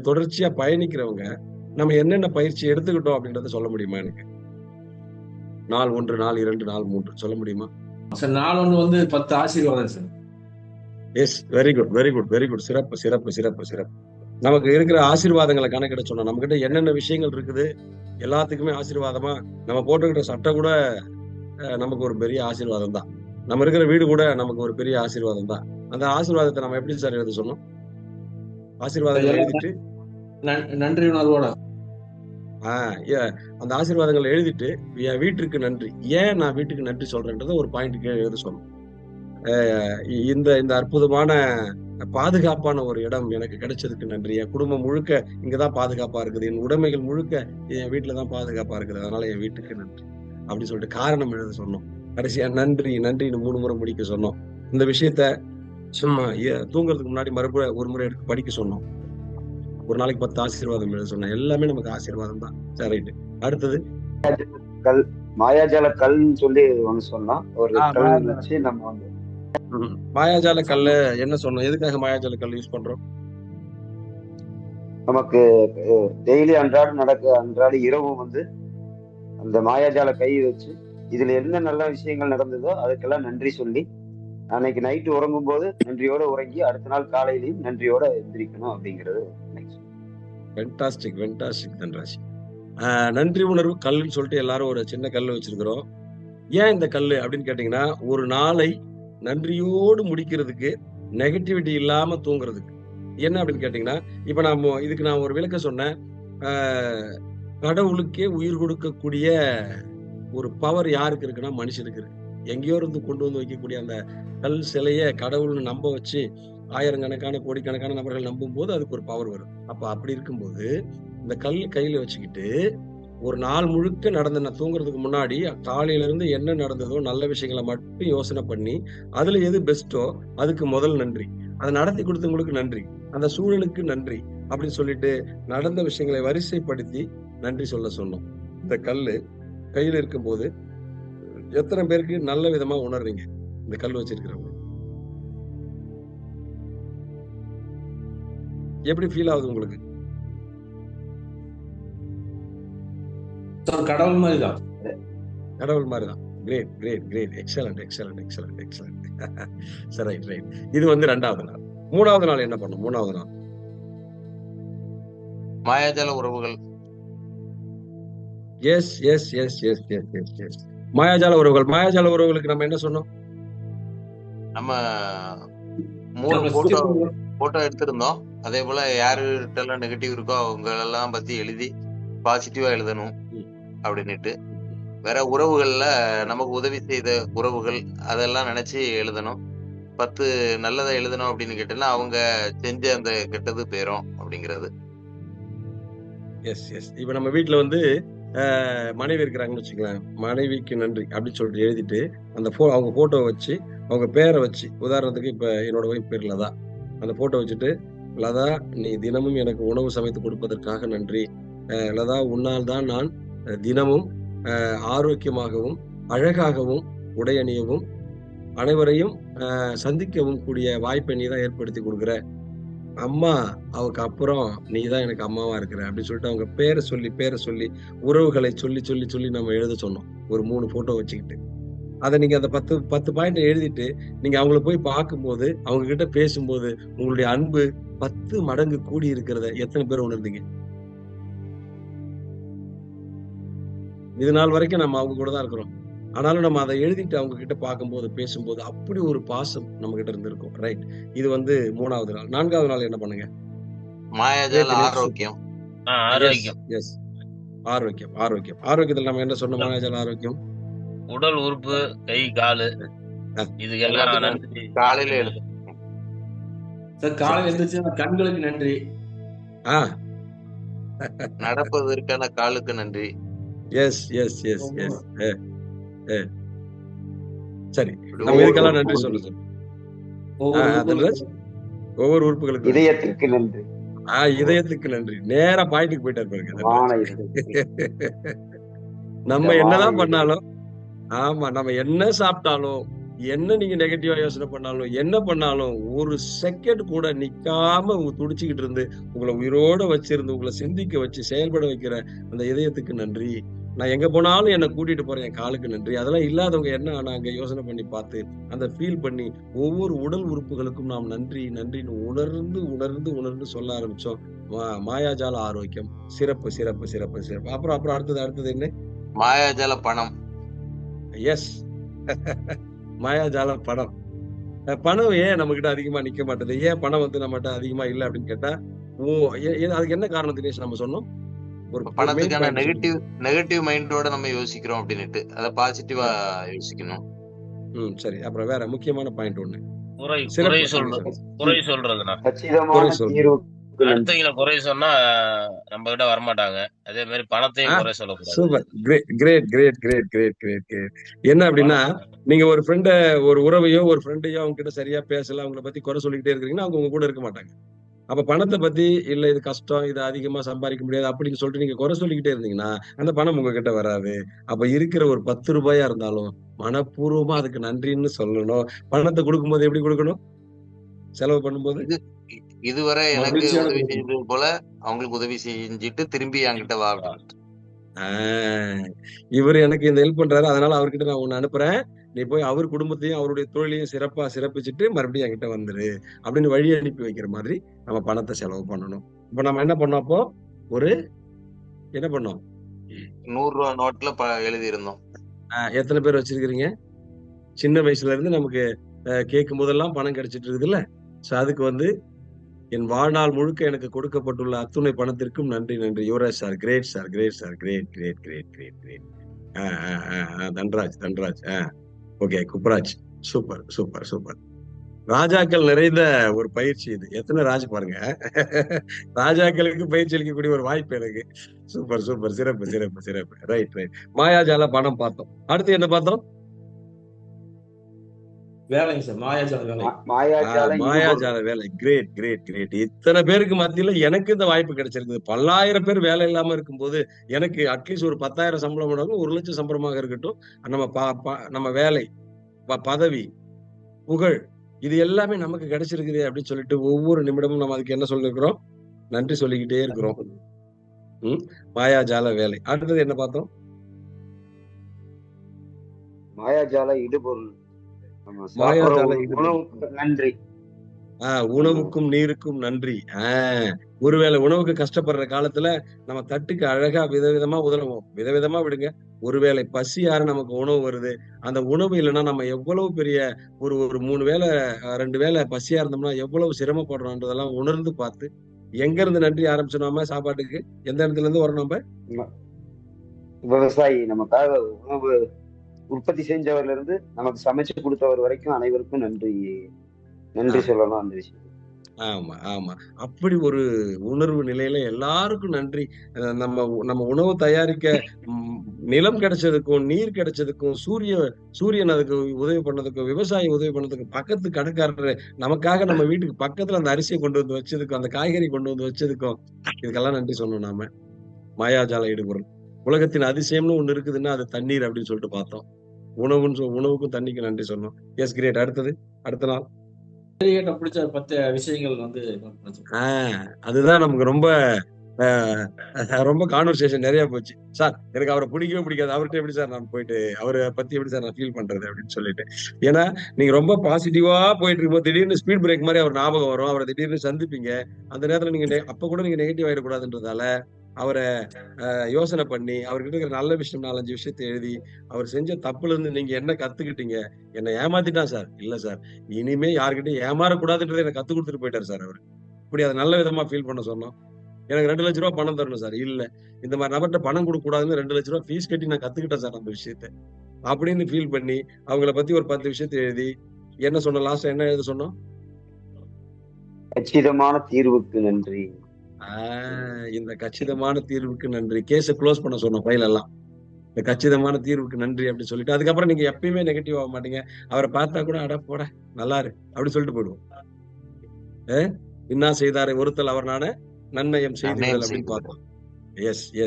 தொடர்ச்சியா பயணிக்கிறவங்க நம்ம என்னென்ன பயிற்சி எடுத்துக்கிட்டோம் அப்படின்றத சொல்ல முடியுமா எனக்கு? நாள் 1, நாள் 2, நாள் 3 சொல்ல முடியுமா? சார் நாள் ஒன்று வந்து 10 ஆசீர்வாதம் sir. Yes, very good, very good, very good. சிறப்பு, சிறப்பு, சிறப்பு, சிறப்பு. நமக்கு இருக்கிற ஆசீர்வாதங்களை கணக்கிட சொன்னோம். நம்ம கிட்ட என்னென்ன விஷயங்கள் இருக்குது, எல்லாத்துக்குமே ஆசீர்வாதமா நம்ம போட்டுக்கிட்ட சட்டை கூட நமக்கு ஒரு பெரிய ஆசீர்வாதம் தான். நம்ம இருக்கிற வீடு கூட நமக்கு ஒரு பெரிய ஆசீர்வாதம் தான். அந்த ஆசீர்வாதத்தை நம்ம எப்படி சார் எழுத சொன்னோம்? ஆசீர்வாதங்களை எழுதிட்டு நன்றி உணர்வோட அந்த ஆசீர்வாதங்களை எழுதிட்டு என் வீட்டுக்கு நன்றி, ஏன் நான் வீட்டுக்கு நன்றி சொல்றேன்றத ஒரு பாயிண்ட் எழுத சொன்னோம். இந்த இந்த அற்புதமான பாதுகாப்பான ஒரு இடம் எனக்கு கிடைச்சதுக்கு நன்றி, என் குடும்பம் முழுக்க இங்கதான் பாதுகாப்பா இருக்குது, என் உடைமைகள் முழுக்க என் வீட்டுலதான் பாதுகாப்பா இருக்குது, அதனால என் வீட்டுக்கு நன்றி அப்படின்னு சொல்லிட்டு காரணம் எழுத சொன்னோம். கடைசியா நன்றி நன்றின்னு 3 முறை முடிக்க சொன்னோம். இந்த விஷயத்த சும்மா தூங்குறதுக்கு முன்னாடி மறுபடியும் ஒரு முறை எடுத்து படிக்க சொன்னோம். ஒரு நாளைக்கு 10 ஆசீர்வாதம் எழுத சொன்னேன். எல்லாமே நமக்கு ஆசீர்வாதம் தான். சரி, ரைட். அடுத்தது மாயாஜால கல்னு சொல்லி ஒண்ணு சொன்னோம். ஒரு கல் வச்சு நம்ம வந்து மாயாஜால கல்லு என்ன சொன்னோம்? எதுக்காக மாயாஜால கல் யூஸ் பண்றோம்? நமக்கு டெய்லி அன்றாட இரவும் வந்து அந்த மாயாஜால கை வச்சு இதுல என்ன நல்ல விஷயங்கள் நடந்ததோ அதுக்கெல்லாம் நன்றி சொல்லி அன்னைக்கு நைட்டு உறங்கும் போது நன்றியோட உறங்கி அடுத்த நாள் காலையிலையும் நன்றியோட எந்திரிக்கணும் அப்படிங்கிறது. வெண்டாஸ்டிக், வெண்டாஸ்டிக் தன்ராஜ். நன்றி உணர்வு கல்லுன்னு சொல்லிட்டு எல்லாரும் ஒரு சின்ன கல் வச்சிருக்கிறோம். ஏன் இந்த கல்லு அப்படின்னு கேட்டீங்கன்னா, ஒரு நாளை நன்றியோடு முடிக்கிறதுக்கு, நெகட்டிவிட்டி இல்லாம தூங்குறதுக்கு. என்ன அப்படின்னு கேட்டீங்கன்னா, இப்ப இதுக்கு நான் ஒரு விளக்கம் சொன்னேன். கடவுளுக்கே உயிர் கொடுக்கக்கூடிய ஒரு பவர் யாருக்கு இருக்குன்னா மனுஷனுக்கு இருக்கு. எங்கேயோ இருந்து கொண்டு வந்து வைக்கக்கூடிய அந்த கல் சிலைய கடவுள்னு நம்ப வச்சு ஆயிரக்கணக்கான கோடிக்கணக்கான நபர்கள் நம்பும் போது அதுக்கு ஒரு பவர் வரும். அப்ப அப்படி இருக்கும்போது இந்த கல் கையில வச்சுக்கிட்டு ஒரு நாள் முழுக்க நான் தூங்குறதுக்கு முன்னாடி காலையில இருந்து என்ன நடந்ததோ நல்ல விஷயங்களை மட்டும் யோசனை பண்ணி அதுல எது பெஸ்டோ அதுக்கு முதல் நன்றி, அதை நடத்தி கொடுத்தவங்களுக்கு நன்றி, அந்த சூழலுக்கு நன்றி அப்படின்னு சொல்லிட்டு நடந்த விஷயங்களை வரிசைப்படுத்தி நன்றி சொல்ல சொன்னோம். இந்த கல்லு கையில இருக்கும்போது எத்தனை பேருக்கு நல்ல விதமா உணர்றீங்க? இந்த கல் வச்சிருக்கிறவங்க எப்படி ஃபீல் ஆகுது உங்களுக்கு? கடவுள் மாதிரிதான். கடவுள் மாதிரிதான். Great, great, great. Excellent, excellent, excellent, excellent. சரி, ரைட், ரைட். இது வந்து 2வது நாள். 3வது நாள் என்ன பண்ணும்? 3வது நாள் மாயாஜால உறவுகள். Yes, yes, yes, yes, yes, yes, yes. மாயாஜால உறவுகள். மாயாஜால உறவுகளுக்கு நம்ம என்ன சொன்னோம்? நம்ம 3 போட்டோ எடுத்திருந்தோம். அதே போல யாருகிட்ட எல்லாம் நெகட்டிவ் இருக்கோ அவங்க எல்லாம் பத்தி எழுதி பாசிட்டிவா எழுதணும் அப்படின்னுட்டு, வேற உறவுகள்ல நமக்கு உதவி செய்த உறவுகள் அதெல்லாம் நினைச்சு எழுதணும். 10 நல்லதை எழுதணும் அப்படின்னு கேட்டேன்னா அவங்க செஞ்ச அந்த கெட்டது பேரும் அப்படிங்கிறது. Yes, yes. இப்ப நம்ம வீட்டுல வந்து மனைவி இருக்கிறாங்கன்னு வச்சுக்கலாம், மனைவிக்கு நன்றி அப்படின்னு சொல்லிட்டு எழுதிட்டு அந்த அவங்க போட்டோ வச்சு அவங்க பேரை வச்சு, உதாரணத்துக்கு இப்ப என்னோட ஒய்ஃப் பேர் லதா, அந்த போட்டோ வச்சுட்டு, லதா நீ தினமும் எனக்கு உணவு சமைத்து கொடுப்பதற்காக நன்றி, லதா உன்னால் தான் நான் தினமும் ஆரோக்கியமாகவும் அழகாகவும் உடை அணியவும் அனைவரையும் சந்திக்கவும் கூடிய வாய்ப்பை நீ தான் ஏற்படுத்தி கொடுக்குற, அம்மா அவருக்கு அப்புறம் நீ தான் எனக்கு அம்மாவா இருக்கிற அப்படின்னு சொல்லிட்டு அவங்க பேரை சொல்லி உறவுகளை சொல்லி சொல்லி சொல்லி நம்ம எழுத சொன்னோம். ஒரு 3 போட்டோ வச்சுக்கிட்டு அதை நீங்க அந்த 10 பாயிண்ட் எழுதிட்டு நீங்க அவங்கள போய் பார்க்கும்போது அவங்க கிட்ட பேசும்போது உங்களுடைய அன்பு 10 மடங்கு கூடி இருக்கிறத எத்தனை பேர் உணர்ந்தீங்க? இது நாள் வரைக்கும் நம்ம அவங்க கூட தான் இருக்கிறோம். ஆனாலும் நம்ம அதை எழுதிட்டு அவங்க கிட்ட பார்க்கும்போது பேசும்போது அப்படி ஒரு பாசம் நம்ம கிட்ட இருந்து இருக்கும். ரைட். இது வந்து 3வது நாள். 4வது நாள் என்ன பண்ணுங்க? மாயாஜால ஆரோக்கியம். எஸ், ஆரோக்கியம். ஆரோக்கியம். ஆரோக்கியத்துல நம்ம என்ன சொன்னோம்? மாயாஜால ஆரோக்கியம் உடல் உறுப்பு, கை காலு, இது எல்லாம் நன்றி. காலையில எழுது சார், காலையில எழுந்துச்சு கண்களுக்கு நன்றி, நடப்பதற்கான காலுக்கு நன்றி. Yes, yes, yes, yes. சரி, நம்ம இதுக்கெல்லாம் நன்றி சொல்ல சொல்லுங்க. ஒவ்வொரு உறுப்புகளுக்கும் இதயத்திற்கு நன்றி. இதயத்துக்கு நன்றி. நேரா பாயிண்ட்டுக்கு போயிட்டா இருப்பாங்க. நம்ம என்னதான் பண்ணாலும், ஆமா, நம்ம என்ன சாப்பிட்டாலும் என்ன நீங்க நெகட்டிவா யோசனை பண்ணாலும் என்ன பண்ணாலும் ஒரு செகண்ட் கூட நிக்காம துடிச்சுக்கிட்டு இருந்து உங்களை உயிரோட வச்சிருந்து உங்களை சிந்திக்க வச்சு செயல்பட வைக்கிற அந்த இதயத்துக்கு நன்றி. நான் எங்க போனாலும் என்னை கூட்டிட்டு போற என் காலுக்கு நன்றி. அதெல்லாம் இல்லாதவங்க என்ன ஆனாங்க யோசனை பண்ணி பார்த்து அந்த ஃபீல் பண்ணி ஒவ்வொரு உடல் உறுப்புகளுக்கும் நாம் நன்றி நன்றின்னு உணர்ந்து உணர்ந்து உணர்ந்து சொல்ல ஆரம்பிச்சோம். மாயாஜால ஆரோக்கியம் சிறப்பு சிறப்பு சிறப்பு சிறப்பு. அப்புறம் அப்புறம் அடுத்தது என்ன? மாயாஜால பணம். எஸ். மாயாஜால பணம். பணம் ஏன் நம்ம கிட்ட அதிகமா நிக்க மாட்டேது? ஏன் பணம் வந்து நம்மகிட்ட அதிகமா இல்ல அப்படின்னு கேட்டா, அதுக்கு என்ன காரணம் தினேஷ் நம்ம சொன்னோம்? ஒரு மெயின் பணத்துக்கான பாயிண்ட் நெகட்டிவ் நெகட்டிவ் மைண்டோட நம்ம யோசிக்கிறோம் அப்படின்னுட்டு அதை பாசிட்டிவா யோசிக்கணும். சரி. அப்புறம் வேற முக்கியமான பாயிண்ட் ஒண்ணு. குறை சிறப்பு. சொல்றது குறை சொல்றதுண்ணா. கச்சிதமான குறை சொல்றது. தீர்வுக்கு நன்றி. அடுத்தவங்கள குறை சொன்னா நம்ம கிட்ட வரமாட்டாங்க. அதே மாதிரி பணத்தையும் குறை சொல்லக்கூடாது. Super. Great great great great great great great. என்ன அப்படின்னா நீங்க ஒரு ஃப்ரெண்ட ஒரு உறவையோ ஒரு ஃப்ரெண்டையோ அவங்க கிட்ட சரியா பேசல அவங்கள பத்தி குறை சொல்லிக்கிட்டே இருக்கீங்கன்னா அவங்க உங்க கூட இருக்க மாட்டாங்க. அப்ப பணத்தை பத்தி இல்ல இது கஷ்டம் இது அதிகமா சம்பாதிக்க முடியாது அப்படின்னு சொல்லிட்டு நீங்க குறை சொல்லிக்கிட்டே இருந்தீங்கன்னா அந்த பணம் உங்ககிட்ட வராது. அப்ப இருக்கிற ஒரு 10 ரூபாயா இருந்தாலும் மனப்பூர்வமா அதுக்கு நன்றின்னு சொல்லணும். பணத்தை கொடுக்கும்போது எப்படி கொடுக்கணும்? செலவு பண்ணும்போது இதுவரை எனக்கு மகிழ்ச்சியோட உதவி கொடுக்கணும். செய்தது போல அவங்களுக்கு உதவி செஞ்சுட்டு திரும்பி என்கிட்ட வா அப்படின்னு. இவர் எனக்கு இந்த ஹெல்ப் பண்றாரு அதனால அவர்கிட்ட நான் ஒண்ணு அனுப்புறேன். நீ போய் அவர் குடும்பத்தையும் அவருடைய தொழிலையும் சிறப்பா சிறப்பிச்சுட்டு மறுபடியும் என்கிட்ட வந்துரு அப்படின்னு வழி அனுப்பி வைக்கிற மாதிரி நம்ம பணத்தை செலவு பண்ணணும். இப்ப நம்ம என்ன பண்ணோம்? அப்போ ஒரு என்ன பண்ணோம்? 100 ரூபா நோட்ல எழுதி இருந்தோம். எத்தனை பேர் வச்சிருக்கிறீங்க? சின்ன வயசுல இருந்து நமக்கு கேட்கும் போதெல்லாம் பணம் கிடைச்சிட்டு இருக்குதுல்ல. சோ அதுக்கு வந்து என் வாழ்நாள் முழுக்க எனக்கு கொடுக்கப்பட்டுள்ள அத்துணை பணத்திற்கும் நன்றி நன்றி. Yuvaraj sir great sir great sir great great great great great. Dhanraj Dhanraj. Okay குப்ராஜ். Super super super. ராஜாக்கள் நிறைந்த ஒரு பயிற்சி இது. எத்தனை ராஜ் பாருங்க. ராஜாக்களுக்கு பயிற்சி அளிக்கக்கூடிய ஒரு வாய்ப்பு எனக்கு. சூப்பர் சூப்பர் சிறப்பு சிறப்பு சிறப்பு. Right right. மாயாஜால பணம் பார்த்தோம். அடுத்து என்ன பார்த்தோம்? வேலைங்க சார். மாயாஜால வேலை. மாயாஜால வேலை. Great great great. இத்தனை பேருக்கு மத்தியில எனக்கு இந்த வாய்ப்பு கிடைச்சிருக்குது. பல்லாயிரம் பேர் வேலை இல்லாம இருக்கும்போது எனக்கு அட்லீஸ்ட் ஒரு 10,000 சம்பளம் 1,00,000 சம்பளமாக இருக்கட்டும். நம்ம வேலை பதவி புகழ் இது எல்லாமே நமக்கு கிடைச்சிருக்குது அப்படின்னு சொல்லிட்டு ஒவ்வொரு நிமிடமும் நம்ம அதுக்கு என்ன சொல்லிருக்கிறோம்? நன்றி சொல்லிக்கிட்டே இருக்கிறோம். மாயாஜால வேலை. அடுத்தது என்ன பார்த்தோம்? மாயாஜால இடுபொருள். மாயாஜால உணவுக்கு நன்றி. உணவுக்கும் நீருக்கும் நன்றி. ஒருவேளை உணவுக்கு கஷ்டப்படுற காலத்துல நம்ம தட்டுக்கு அழகா விதவிதமா உதவுவோம். விதவிதமா விடுங்க. ஒருவேளை பசியார நமக்கு உணவு வருது. அந்த உணவு இல்லைன்னா நம்ம எவ்வளவு பெரிய ஒரு 3 வேளை 2 வேளை பசியா இருந்தோம்னா எவ்வளவு சிரமப்படுறோம்ன்றதெல்லாம் உணர்ந்து பார்த்து எங்க இருந்து நன்றி ஆரம்பிச்சோம் சாப்பாட்டுக்கு? எந்த இடத்துல இருந்து வரோம்? நம்ம விவசாயி நமக்காக உணவு உற்பத்தி செஞ்சவர்ல இருந்து நமக்கு சமைச்சு கொடுத்தவர் வரைக்கும் அனைவருக்கும் நன்றி நன்றி சொல்லலாம் அந்த விஷயம். ஆமா ஆமா. அப்படி ஒரு உணர்வு நிலையில எல்லாருக்கும் நன்றி. நம்ம உணவு தயாரிக்க நிலம் கிடைச்சதுக்கும் நீர் கிடைச்சதுக்கும் சூரியன் அதுக்கு உதவி பண்ணதுக்கும் விவசாயி உதவி பண்ணதுக்கும் பக்கத்து கடைக்காரர் நமக்காக நம்ம வீட்டுக்கு பக்கத்துல அந்த அரிசியை கொண்டு வந்து வச்சதுக்கும் அந்த காய்கறி கொண்டு வந்து வச்சதுக்கும் இதுக்கெல்லாம் நன்றி சொல்லணும். நாம மாயாஜால ஈடுபொருள். உலகத்தின் அதிசயம்னு ஒண்ணு இருக்குதுன்னா அது தண்ணீர் அப்படின்னு சொல்லிட்டு பார்த்தோம். உணவுக்கும் தண்ணிக்கு நன்றி சொன்னோம். Yes great. அடுத்த நாள் பிடிச்ச 10 விஷயங்கள் வந்து அதுதான் நமக்கு ரொம்ப கான்வர்சேஷன் நிறைய போச்சு. சார் எனக்கு அவரை பிடிக்கவே பிடிக்காது. அவர்கிட்ட எப்படி சார் நான் போயிட்டு அவரை பத்தி எப்படி சார் நான் ஃபீல் பண்றது அப்படின்னு சொல்லிட்டு. ஏன்னா நீங்க ரொம்ப பாசிட்டிவா போயிட்டு இருக்கும்போது திடீர்னு ஸ்பீட் பிரேக் மாதிரி அவர் ஞாபகம் வரும். அவரை திடீர்னு சந்திப்பீங்க. அந்த நேரத்துல நீங்க அப்ப கூட நீங்க நெகட்டிவ் ஆயிடக்கூடாதுன்றதால அவரை யோசனை பண்ணி அவர்கிட்ட இருக்கிற நல்ல விஷயம் 4-5 விஷயத்தை எழுதி அவர் செஞ்ச தப்புல இருந்து நீங்க என்ன கத்துக்கிட்டீங்க? என்ன ஏமாத்திட்டான் சார். இல்ல சார் இனிமே யாருக்கிட்டையும் ஏமாறக்கூடாதுன்றதை எனக்கு கத்து கொடுத்துட்டு போயிட்டாரு சார் அவரு. இப்படி அதை நல்ல விதமா ஃபீல் பண்ண சொன்னோம். எனக்கு 2 லட்ச ரூபா பணம் தரணும் சார். இல்ல இந்த மாதிரி நபர்கிட்ட பணம் கொடுக்க கூடாதுன்னு 2 லட்ச ரூபா ஃபீஸ் கட்டி நான் கத்துக்கிட்டேன் சார் அந்த விஷயத்த அப்படின்னு ஃபீல் பண்ணி அவங்கள பத்தி ஒரு 10 விஷயத்தை எழுதி என்ன சொன்னோம்? லாஸ்ட் என்ன எழுத சொன்னோம்? கச்சிதமான தீர்வுக்கு நன்றி. இந்த கச்சிதமான தீர்வுக்கு நன்றி. கேஸ க்ளோஸ் பண்ண சொன்னோம் ஃபைல் எல்லாம். இந்த கச்சிதமான தீர்வுக்கு நன்றி அப்படின்னு சொல்லிட்டு அதுக்கப்புறம் நீங்க எப்பயுமே நெகட்டிவ் ஆக மாட்டீங்க. அவரை பார்த்தா கூட அட போட நல்லாரு அப்படி சொல்லிட்டு போயிடுவோம். இன்னா செய்தாரை ஒருத்தல் அவர் நானே நன்னயம் செய்தீர்கள் அப்படின்னு பார்த்தோம். Yes S.